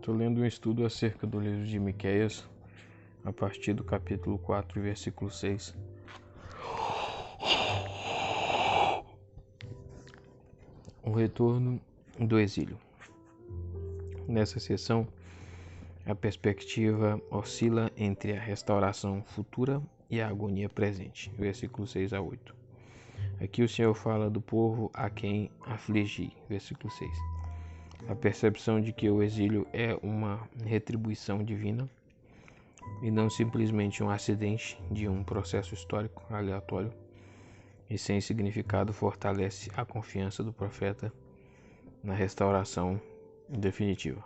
Estou lendo um estudo acerca do livro de Miqueias, a partir do capítulo 4, versículo 6. O retorno do exílio. Nessa seção, a perspectiva oscila entre a restauração futura e a agonia presente, versículo 6 a 8. Aqui o Senhor fala do povo a quem afligi, versículo 6. A percepção de que o exílio é uma retribuição divina e não simplesmente um acidente de um processo histórico aleatório e sem significado fortalece a confiança do profeta na restauração definitiva.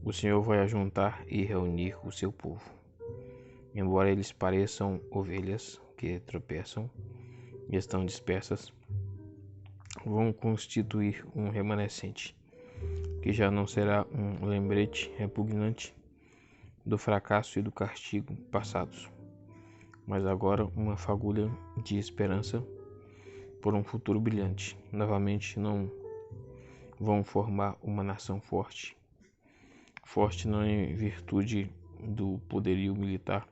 O Senhor vai ajuntar e reunir o seu povo. Embora eles pareçam ovelhas que tropeçam e estão dispersas, vão constituir um remanescente, que já não será um lembrete repugnante do fracasso e do castigo passados, mas agora uma fagulha de esperança por um futuro brilhante. Novamente não vão formar uma nação forte não em virtude do poderio militar,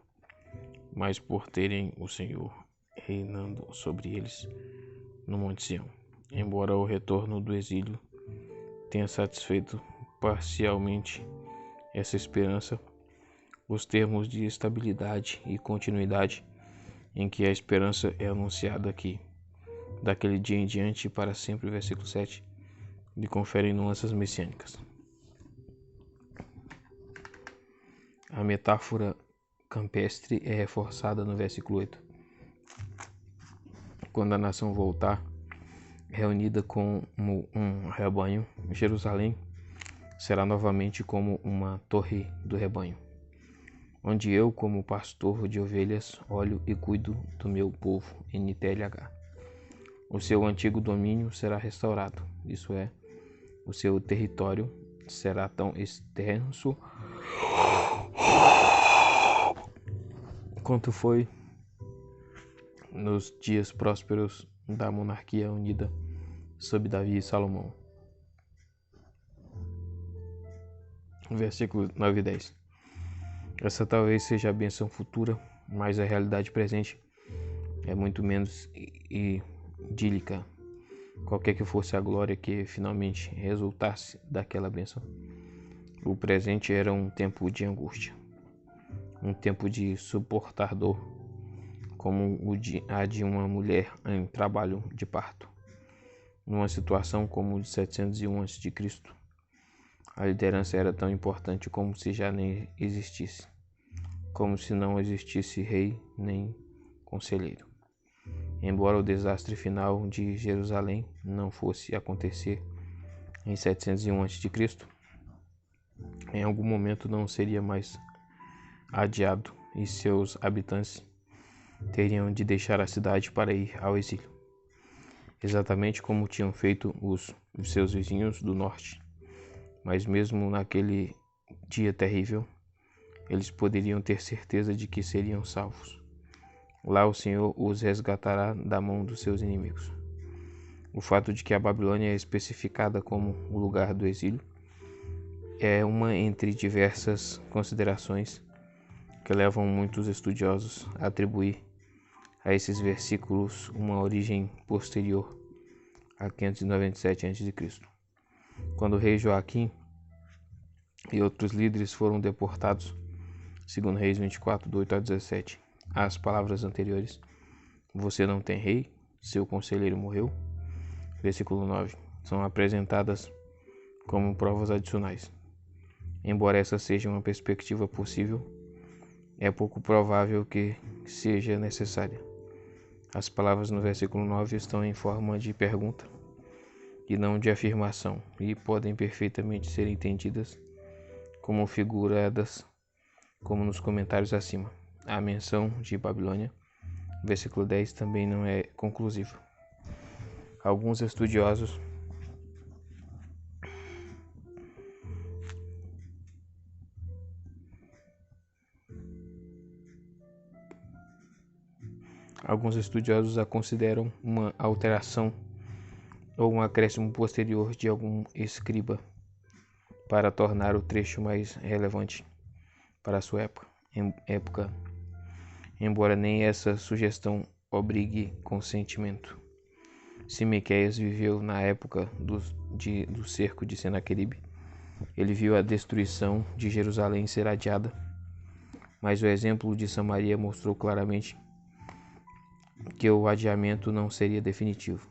mas por terem o Senhor reinando sobre eles no Monte Sião. Embora o retorno do exílio tenha satisfeito parcialmente essa esperança, os termos de estabilidade e continuidade em que a esperança é anunciada aqui, daquele dia em diante e para sempre, versículo 7, lhe conferem nuances messiânicas. A metáfora campestre é reforçada no versículo 8. Quando a nação voltar, reunida como um rebanho, Jerusalém será novamente como uma torre do rebanho, onde eu, como pastor de ovelhas, olho e cuido do meu povo NTLH. O seu antigo domínio será restaurado, isso é, o seu território será tão extenso quanto foi nos dias prósperos da monarquia unida sob Davi e Salomão. Versículos 9 e 10. Essa talvez seja a bênção futura, mas a realidade presente é muito menos idílica. Qualquer que fosse a glória que finalmente resultasse daquela bênção, o presente era um tempo de angústia, um tempo de suportar dor, como a de uma mulher em trabalho de parto. Numa situação como o de 701 a.C., a liderança era tão importante como se já nem existisse, como se não existisse rei nem conselheiro. Embora o desastre final de Jerusalém não fosse acontecer em 701 a.C., em algum momento não seria mais adiado e seus habitantes teriam de deixar a cidade para ir ao exílio, exatamente como tinham feito os seus vizinhos do norte. Mas mesmo naquele dia terrível, eles poderiam ter certeza de que seriam salvos. Lá o Senhor os resgatará da mão dos seus inimigos. O fato de que a Babilônia é especificada como o lugar do exílio é uma entre diversas considerações que levam muitos estudiosos a atribuir a esses versículos uma origem posterior a 597 a.C., quando o rei Joaquim e outros líderes foram deportados, segundo Reis 24, do 8 a 17. As palavras anteriores, você não tem rei, seu conselheiro morreu, versículo 9, são apresentadas como provas adicionais. Embora essa seja uma perspectiva possível, é pouco provável que seja necessária. As palavras no versículo 9 estão em forma de pergunta e não de afirmação, e podem perfeitamente ser entendidas como figuradas, como nos comentários acima. A menção de Babilônia, versículo 10, também não é conclusiva. Alguns estudiosos a consideram uma alteração ou um acréscimo posterior de algum escriba para tornar o trecho mais relevante para a sua época, embora nem essa sugestão obrigue consentimento. Se Miqueias viveu na época do cerco de Senaqueribe, ele viu a destruição de Jerusalém ser adiada, mas o exemplo de Samaria mostrou claramente que o adiamento não seria definitivo.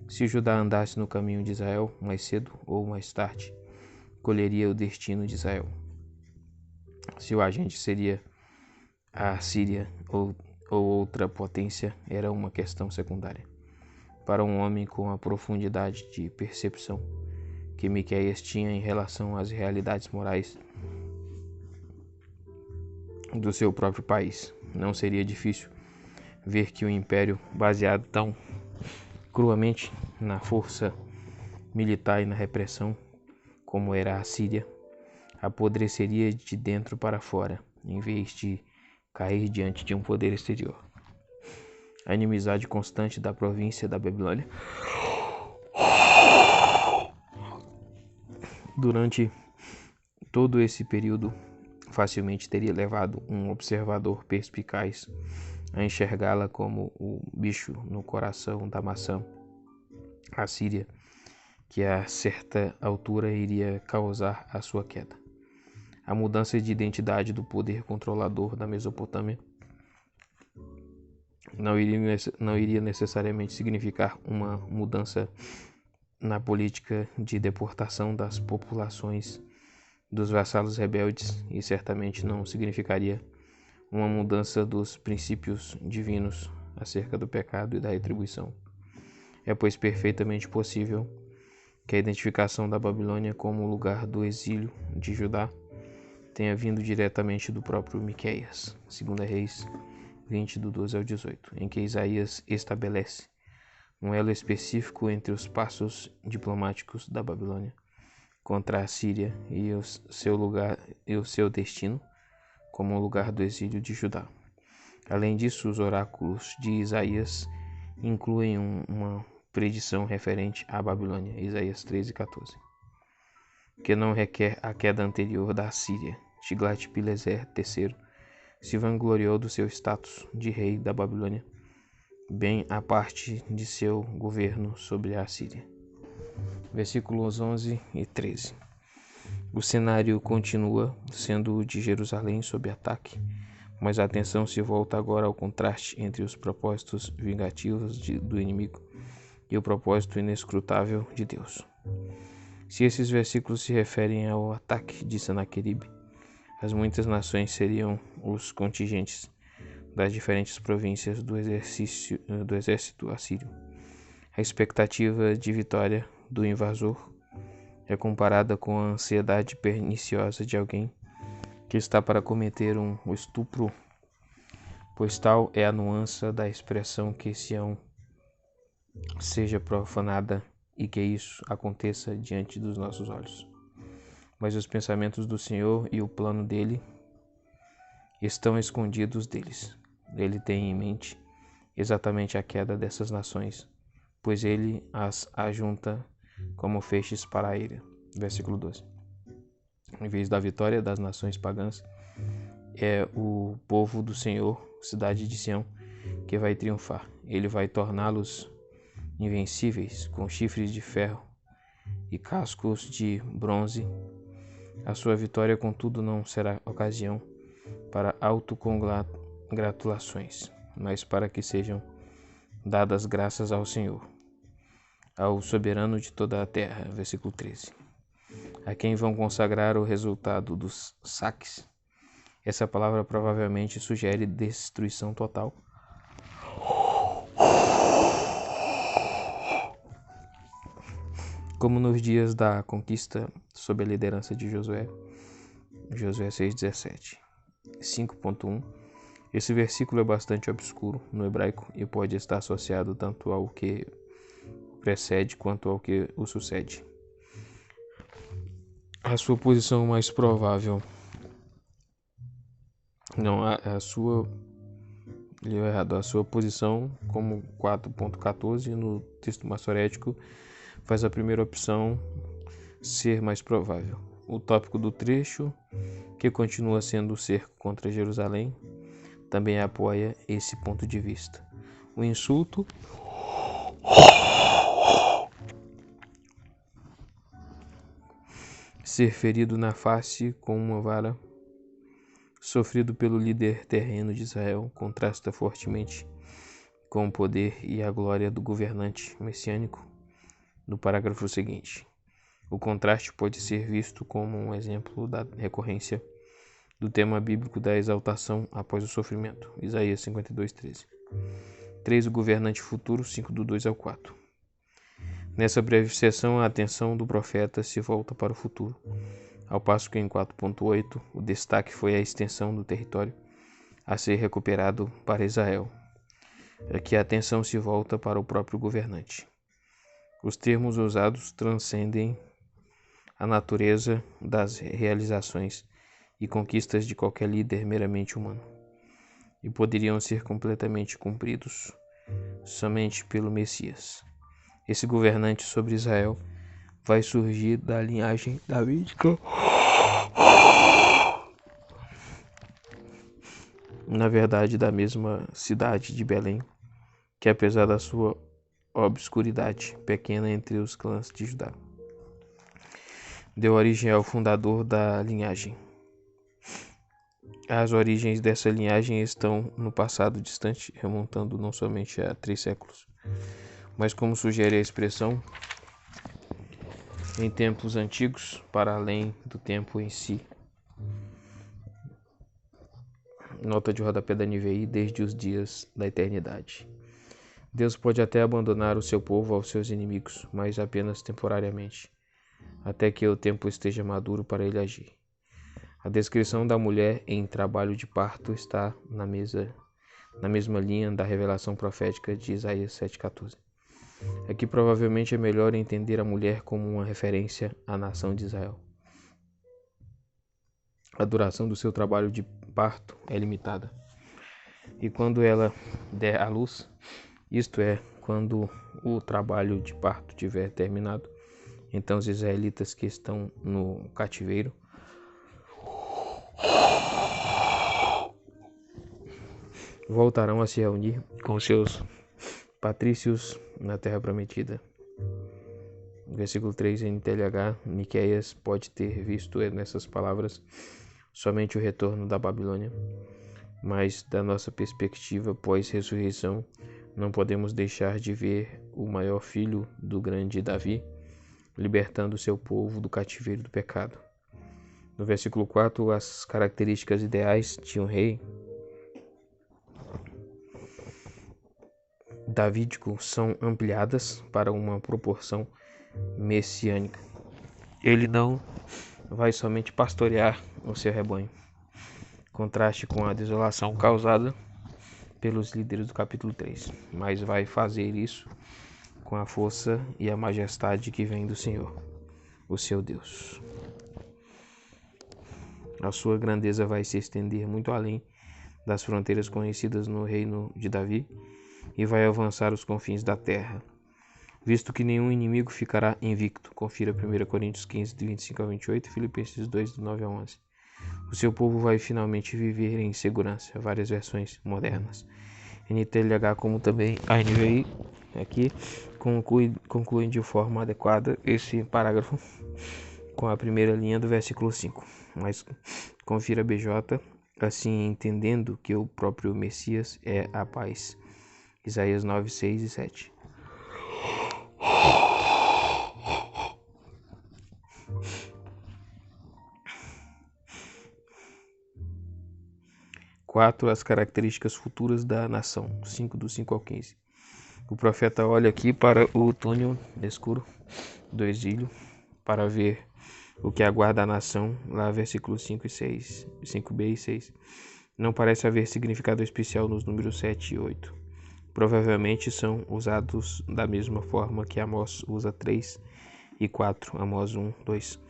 Se Judá andasse no caminho de Israel, mais cedo ou mais tarde, colheria o destino de Israel. Se o agente seria a Síria ou outra potência, era uma questão secundária. Para um homem com a profundidade de percepção que Miqueias tinha em relação às realidades morais do seu próprio país, não seria difícil ver que o império, baseado tão cruamente na força militar e na repressão, como era a Síria, apodreceria de dentro para fora, em vez de cair diante de um poder exterior. A inimizade constante da província da Babilônia durante todo esse período facilmente teria levado um observador perspicaz a enxergá-la como o bicho no coração da maçã, a Síria, que a certa altura iria causar a sua queda. A mudança de identidade do poder controlador da Mesopotâmia não iria necessariamente significar uma mudança na política de deportação das populações dos vassalos rebeldes e certamente não significaria uma mudança dos princípios divinos acerca do pecado e da retribuição. É, pois, perfeitamente possível que a identificação da Babilônia como lugar do exílio de Judá tenha vindo diretamente do próprio Miqueias, 2 Reis 20, do 12 ao 18, em que Isaías estabelece um elo específico entre os passos diplomáticos da Babilônia contra a Síria e o seu destino como o lugar do exílio de Judá. Além disso, os oráculos de Isaías incluem uma predição referente à Babilônia, Isaías 13:14, que não requer a queda anterior da Síria. Tiglat-Pileser III se vangloriou do seu status de rei da Babilônia, bem à parte de seu governo sobre a Síria. Versículos 11 e 13. O cenário continua sendo o de Jerusalém sob ataque, mas a atenção se volta agora ao contraste entre os propósitos vingativos do inimigo e o propósito inescrutável de Deus. Se esses versículos se referem ao ataque de Senaqueribe, as muitas nações seriam os contingentes das diferentes províncias do exército assírio. A expectativa de vitória do invasor é comparada com a ansiedade perniciosa de alguém que está para cometer um estupro, pois tal é a nuance da expressão que Sião seja profanada e que isso aconteça diante dos nossos olhos. Mas os pensamentos do Senhor e o plano dele estão escondidos deles. Ele tem em mente exatamente a queda dessas nações, pois ele as ajunta como feixes para a ira. Versículo 12. Em vez da vitória das nações pagãs, é o povo do Senhor, cidade de Sião, que vai triunfar. Ele vai torná-los invencíveis, com chifres de ferro e cascos de bronze. A sua vitória, contudo, não será ocasião para autocongratulações, mas para que sejam dadas graças ao Senhor, ao soberano de toda a terra. Versículo 13. A quem vão consagrar o resultado dos saques. Essa palavra provavelmente sugere destruição total. Como nos dias da conquista sob a liderança de Josué 6:17. 5.1. Esse versículo é bastante obscuro no hebraico e pode estar associado tanto ao que precede quanto ao que o sucede. A sua posição mais provável, a sua posição como 4.14 no texto massorético faz a primeira opção ser mais provável. O tópico do trecho, que continua sendo o cerco contra Jerusalém, também apoia esse ponto de vista. O insulto ser ferido na face com uma vara, sofrido pelo líder terreno de Israel, contrasta fortemente com o poder e a glória do governante messiânico no parágrafo seguinte. O contraste pode ser visto como um exemplo da recorrência do tema bíblico da exaltação após o sofrimento, Isaías 52:13. 3. O governante futuro, 5 do 2 ao 4. Nessa breve sessão, a atenção do profeta se volta para o futuro, ao passo que em 4.8 o destaque foi a extensão do território a ser recuperado para Israel. Aqui a atenção se volta para o próprio governante. Os termos usados transcendem a natureza das realizações e conquistas de qualquer líder meramente humano, e poderiam ser completamente cumpridos somente pelo Messias. Esse governante sobre Israel vai surgir da linhagem davídica, na verdade da mesma cidade de Belém, que apesar da sua obscuridade pequena entre os clãs de Judá, deu origem ao fundador da linhagem. As origens dessa linhagem estão no passado distante, remontando não somente a 3 séculos, mas, como sugere a expressão, em tempos antigos, para além do tempo em si. Nota de rodapé da NVI, desde os dias da eternidade. Deus pode até abandonar o seu povo aos seus inimigos, mas apenas temporariamente, até que o tempo esteja maduro para ele agir. A descrição da mulher em trabalho de parto está na mesma linha da revelação profética de Isaías 7,14. Aqui provavelmente é melhor entender a mulher como uma referência à nação de Israel. A duração do seu trabalho de parto é limitada. E quando ela der à luz, isto é, quando o trabalho de parto tiver terminado, então os israelitas que estão no cativeiro voltarão a se reunir com seus patrícios na terra prometida. Versículo 3, NTLH, Miqueias pode ter visto nessas palavras somente o retorno da Babilônia, mas da nossa perspectiva pós-ressurreição, não podemos deixar de ver o maior filho do grande Davi, libertando seu povo do cativeiro do pecado. No versículo 4, as características ideais de um rei davídico são ampliadas para uma proporção messiânica. Ele não vai somente pastorear o seu rebanho, contraste com a desolação causada pelos líderes do capítulo 3, mas vai fazer isso com a força e a majestade que vem do Senhor, o seu Deus. A sua grandeza vai se estender muito além das fronteiras conhecidas no reino de Davi e vai avançar os confins da terra, visto que nenhum inimigo ficará invicto. Confira 1 Coríntios 15, de 25 a 28 e Filipenses 2, de 9 a 11. O seu povo vai finalmente viver em segurança. Várias versões modernas, NTLH como também a NVI, aqui concluem de forma adequada esse parágrafo com a primeira linha do versículo 5. Mas confira BJ, assim entendendo que o próprio Messias é a paz. Isaías 9, 6 e 7. As características futuras da nação, 5 do 5 ao 15. O profeta olha aqui para o túnel escuro do exílio para ver o que aguarda a nação, lá versículos 5 e 6, 5b e 6. Não parece haver significado especial nos números 7 e 8. Provavelmente são usados da mesma forma que Amós usa 3 e 4, Amós 1, 2,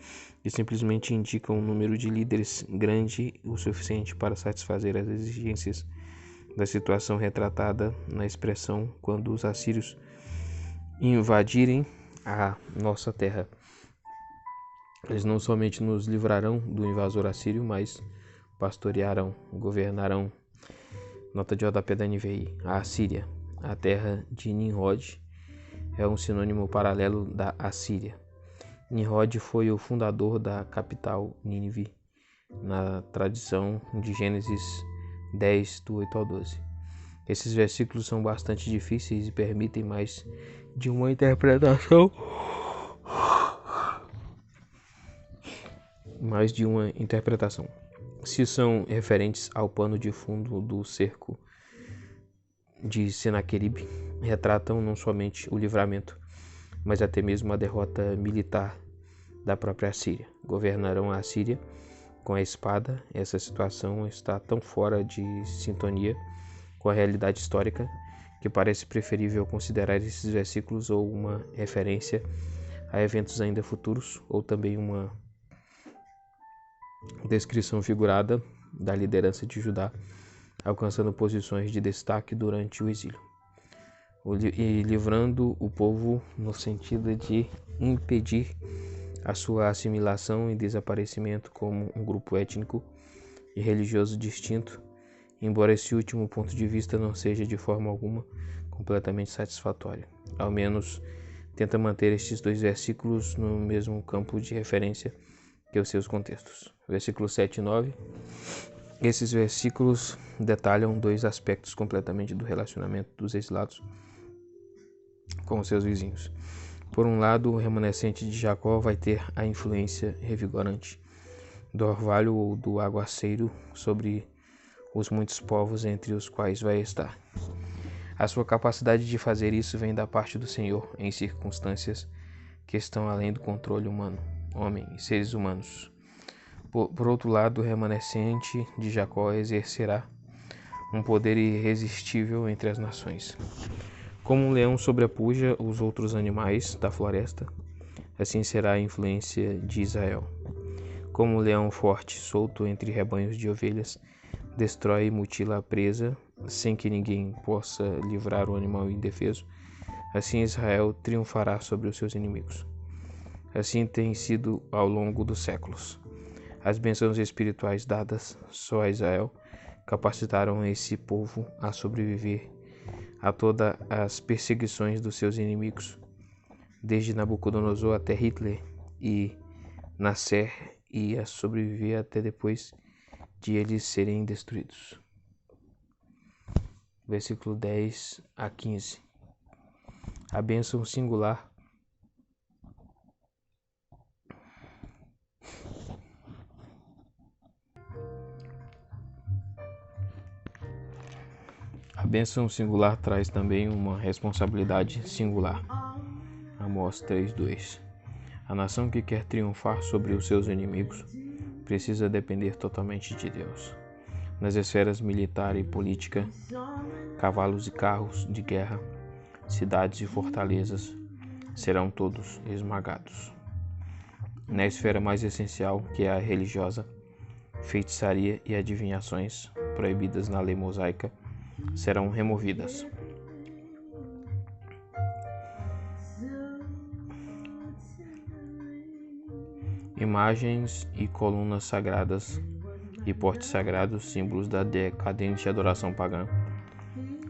e simplesmente indicam um número de líderes grande o suficiente para satisfazer as exigências da situação retratada na expressão quando os assírios invadirem a nossa terra. Eles não somente nos livrarão do invasor assírio, mas pastorearão, governarão. Nota de rodapé da NVI. A Assíria, a terra de Nimrod, é um sinônimo paralelo da Assíria. Nimrod foi o fundador da capital Nínive, na tradição de Gênesis 10, do 8 ao 12. Esses versículos são bastante difíceis e permitem mais de uma interpretação. Se são referentes ao pano de fundo do cerco de Senaqueribe, retratam não somente o livramento, mas até mesmo a derrota militar da própria Assíria. Governarão a Assíria com a espada. Essa situação está tão fora de sintonia com a realidade histórica que parece preferível considerar esses versículos ou uma referência a eventos ainda futuros, ou também uma descrição figurada da liderança de Judá alcançando posições de destaque durante o exílio e livrando o povo no sentido de impedir a sua assimilação e desaparecimento como um grupo étnico e religioso distinto, embora esse último ponto de vista não seja de forma alguma completamente satisfatório. Ao menos tenta manter estes dois versículos no mesmo campo de referência que os seus contextos. Versículos 7 e 9. Esses versículos detalham dois aspectos completamente do relacionamento dos exilados com os seus vizinhos. Por um lado, o remanescente de Jacó vai ter a influência revigorante do orvalho ou do aguaceiro sobre os muitos povos entre os quais vai estar. A sua capacidade de fazer isso vem da parte do Senhor em circunstâncias que estão além do controle humano, homem e seres humanos. Por outro lado, o remanescente de Jacó exercerá um poder irresistível entre as nações. Como um leão sobrepuja os outros animais da floresta, assim será a influência de Israel. Como um leão forte solto entre rebanhos de ovelhas, destrói e mutila a presa, sem que ninguém possa livrar o animal indefeso, assim Israel triunfará sobre os seus inimigos. Assim tem sido ao longo dos séculos. As bênçãos espirituais dadas só a Israel capacitaram esse povo a sobreviver a todas as perseguições dos seus inimigos, desde Nabucodonosor até Hitler e Nasser, e a sobreviver até depois de eles serem destruídos. Versículo 10 a 15. A bênção singular traz também uma responsabilidade singular. Amós 3:2. A nação que quer triunfar sobre os seus inimigos precisa depender totalmente de Deus. Nas esferas militar e política, cavalos e carros de guerra, cidades e fortalezas serão todos esmagados. Na esfera mais essencial, que é a religiosa, feitiçaria e adivinhações proibidas na lei mosaica serão removidas. Imagens e colunas sagradas e postes sagrados, símbolos da decadente adoração pagã,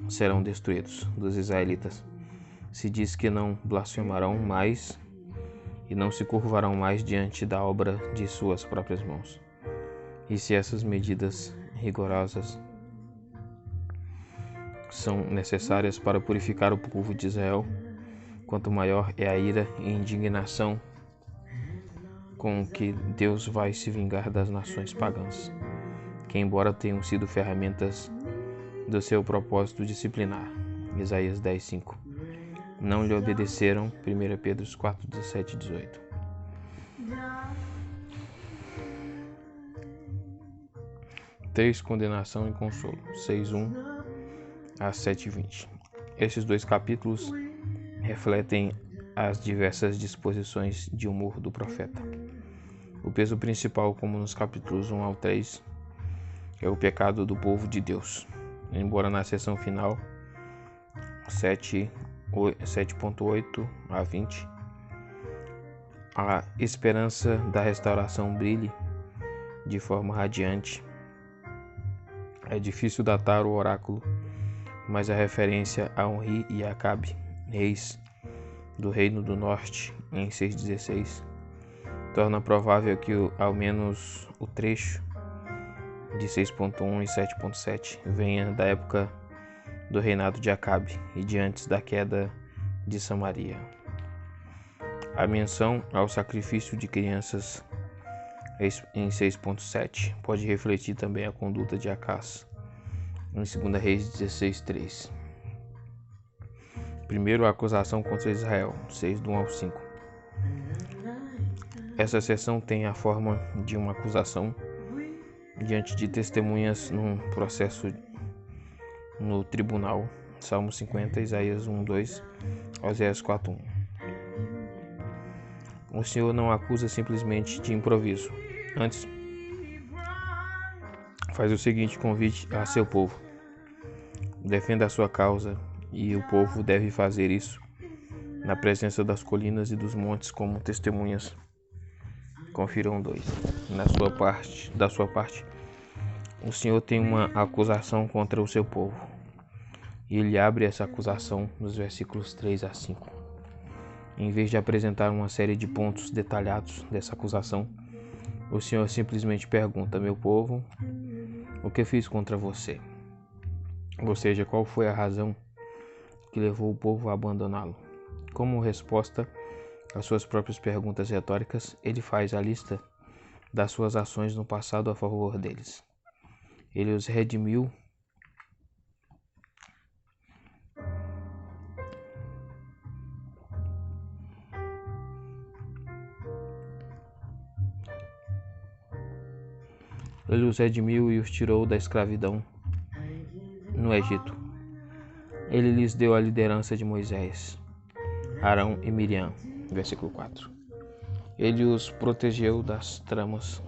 serão destruídos dos israelitas. Se diz que não blasfemarão mais e não se curvarão mais diante da obra de suas próprias mãos. E se essas medidas rigorosas são necessárias para purificar o povo de Israel, quanto maior é a ira e indignação com que Deus vai se vingar das nações pagãs, que embora tenham sido ferramentas do seu propósito disciplinar. Isaías 10:5. Não lhe obedeceram. 1 Pedro 4:17 e 18. Condenação e consolo. 6:1 a 7:20. Esses dois capítulos refletem as diversas disposições de humor do profeta. O peso principal, como nos capítulos 1 ao 3, é o pecado do povo de Deus. Embora na seção final 7.8 a 20 a esperança da restauração brilhe de forma radiante. É difícil datar o oráculo, mas a referência a Onri e Acabe, reis do Reino do Norte, em 6:16, torna provável que ao menos o trecho de 6.1 e 7.7 venha da época do reinado de Acabe e de antes da queda de Samaria. A menção ao sacrifício de crianças em 6.7 pode refletir também a conduta de Acás em 2 Reis 16:3. Primeiro, a acusação contra Israel, 6:1 ao 5. Essa seção tem a forma de uma acusação diante de testemunhas num processo no tribunal, Salmo 50, Isaías 1:2, Oséias 4:1. O Senhor não acusa simplesmente de improviso. Antes, faz o seguinte convite a seu povo: defenda a sua causa, e o povo deve fazer isso na presença das colinas e dos montes como testemunhas. Confiram 2. Da sua parte, o Senhor tem uma acusação contra o seu povo, e ele abre essa acusação nos versículos 3 a 5. Em vez de apresentar uma série de pontos detalhados dessa acusação, o Senhor simplesmente pergunta: meu povo, o que fiz contra você? Ou seja, qual foi a razão que levou o povo a abandoná-lo? Como resposta às suas próprias perguntas retóricas, ele faz a lista das suas ações no passado a favor deles. Ele os redimiu e os tirou da escravidão no Egito. Ele lhes deu a liderança de Moisés, Arão e Miriam. Versículo 4. Ele os protegeu das tramas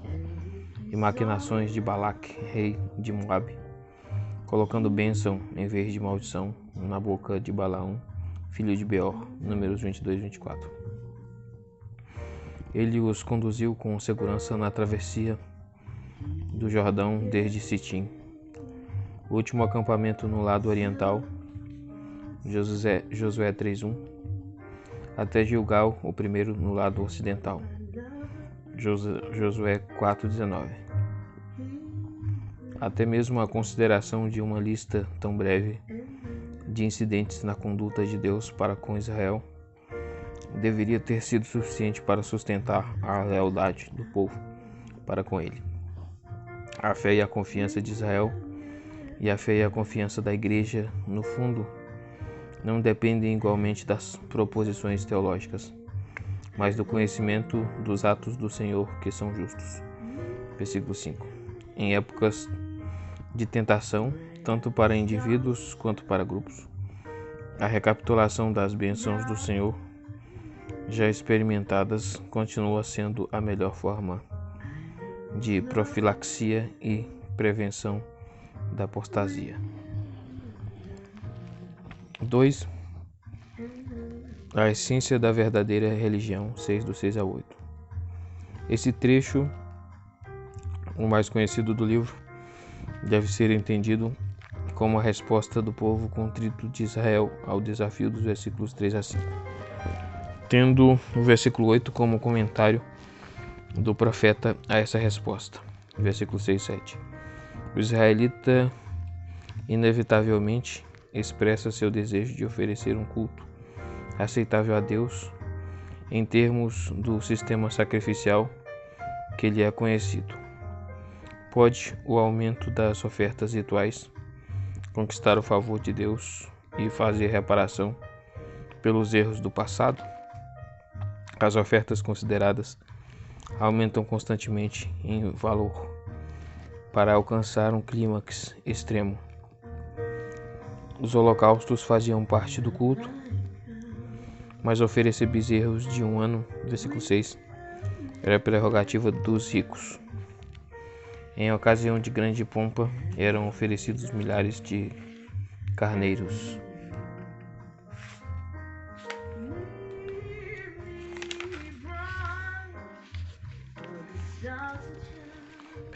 e maquinações de Balaque, rei de Moabe, colocando bênção em vez de maldição na boca de Balaão, filho de Beor. Números 22-24. Ele os conduziu com segurança na travessia do Jordão desde Sitim, o último acampamento no lado oriental, Josué 3:1, até Gilgal, o primeiro no lado ocidental, Josué 4:19. Até mesmo a consideração de uma lista tão breve de incidentes na conduta de Deus para com Israel deveria ter sido suficiente para sustentar a lealdade do povo para com ele. A fé e a confiança de Israel e a fé e a confiança da Igreja, no fundo, não dependem igualmente das proposições teológicas, mas do conhecimento dos atos do Senhor que são justos. Versículo 5. Em épocas de tentação, tanto para indivíduos quanto para grupos, a recapitulação das bênçãos do Senhor já experimentadas continua sendo a melhor forma de profilaxia e prevenção da apostasia. 2. A essência da verdadeira religião, 6:6 a 8. Esse trecho, o mais conhecido do livro, deve ser entendido como a resposta do povo contrito de Israel ao desafio dos versículos 3 a 5, tendo o versículo 8 como comentário do profeta a essa resposta. Versículo 6 e 7. O israelita inevitavelmente expressa seu desejo de oferecer um culto aceitável a Deus em termos do sistema sacrificial que lhe é conhecido. Pode o aumento das ofertas rituais conquistar o favor de Deus e fazer reparação pelos erros do passado? As ofertas consideradas aumentam constantemente em valor para alcançar um clímax extremo. Os holocaustos faziam parte do culto, mas oferecer bezerros de 1 ano, versículo 6, era prerrogativa dos ricos. Em ocasião de grande pompa, eram oferecidos milhares de carneiros.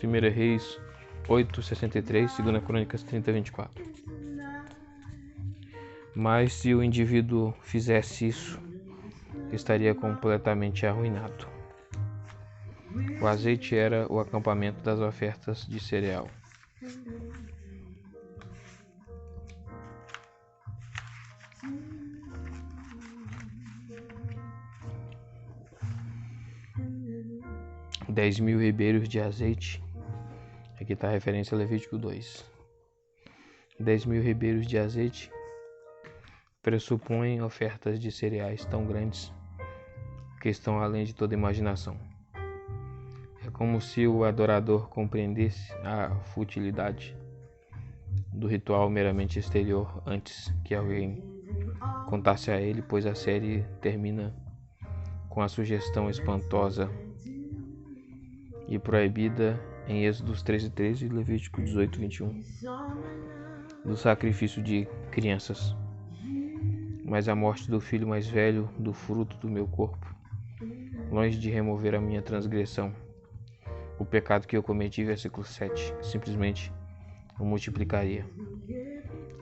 1 Reis 8:63, 2 Crônicas 30:24. Mas se o indivíduo fizesse isso, estaria completamente arruinado. O azeite era o acampamento das ofertas de cereal. $10.000 ribeiros de azeite. Aqui está a referência a Levítico 2. 10.000 ribeiros de azeite pressupõem ofertas de cereais tão grandes que estão além de toda imaginação. É como se o adorador compreendesse a futilidade do ritual meramente exterior antes que alguém contasse a ele, pois a série termina com a sugestão espantosa e proibida em Êxodos 13:13 e Levítico 18:21 do sacrifício de crianças. Mas a morte do filho mais velho, do fruto do meu corpo, longe de remover a minha transgressão, o pecado que eu cometi, versículo 7, simplesmente o multiplicaria.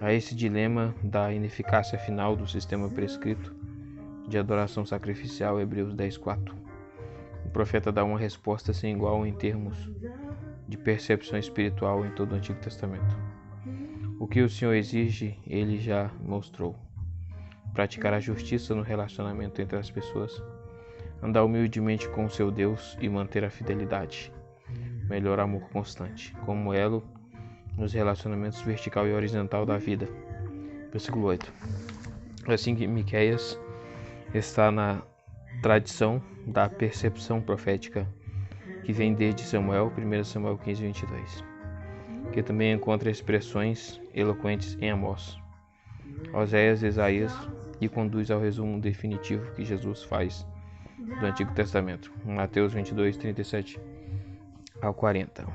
A esse dilema da ineficácia final do sistema prescrito de adoração sacrificial, Hebreus 10:4, o profeta dá uma resposta sem igual em termos de percepção espiritual em todo o Antigo Testamento. O que o Senhor exige, ele já mostrou. Praticar a justiça no relacionamento entre as pessoas, andar humildemente com o seu Deus e manter a fidelidade, melhor amor constante, como elo nos relacionamentos vertical e horizontal da vida. Versículo 8. Assim que Miqueias está na tradição da percepção profética que vem desde Samuel, 1 Samuel 15:22, que também encontra expressões eloquentes em Amós, Oséias e Isaías, e conduz ao resumo definitivo que Jesus faz do Antigo Testamento, Mateus 22:37 ao 40.